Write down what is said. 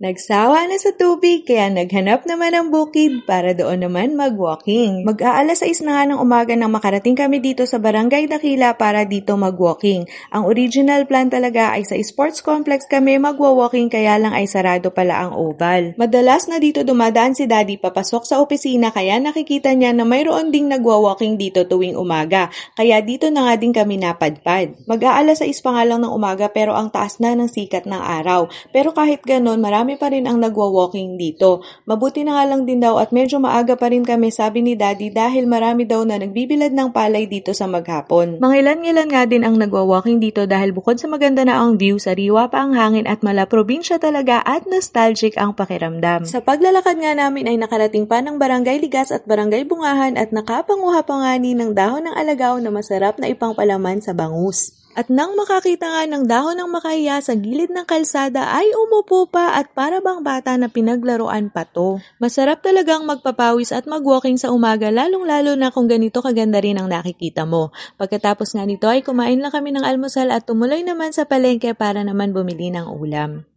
Nagsawa na sa tubig kaya naghanap naman ng bukid para doon naman mag-walking. Mag-aalas 6 na nga ng umaga nang makarating kami dito sa Barangay Dakila para dito mag-walking. Ang original plan talaga ay sa sports complex kami mag-walking kaya lang ay sarado pala ang oval. Madalas na dito dumadaan si Daddy papasok sa opisina kaya nakikita niya na mayroon ding nagwa-walking dito tuwing umaga. Kaya dito na nga din kami napadpad. Mag-aalas 6 pa nga lang ng umaga pero ang taas na ng sikat ng araw. Pero kahit ganon, marami pa rin ang nagwa-walking dito. Mabuti na nga lang din daw at medyo maaga pa rin kami, sabi ni Daddy, dahil marami daw na nagbibilad ng palay dito sa maghapon. Mangilan-ngilan nga din ang nagwa-walking dito dahil bukod sa maganda na ang view, sariwa pa ang hangin at mala probinsya talaga at nostalgic ang pakiramdam. Sa paglalakad nga namin ay nakarating pa ng Barangay Ligas at Barangay Bungahan at nakapanguha pa nga ni ng dahon ng alagaw na masarap na ipangpalaman sa bangus. At nang makakita nga ng dahon ng makahiya sa gilid ng kalsada ay umupo pa at para bang bata na pinaglaruan pa to. Masarap talagang magpapawis at mag-walking sa umaga lalong-lalo na kung ganito kaganda rin ang nakikita mo. Pagkatapos nga nito ay kumain lang kami ng almusal at tumuloy naman sa palengke para naman bumili ng ulam.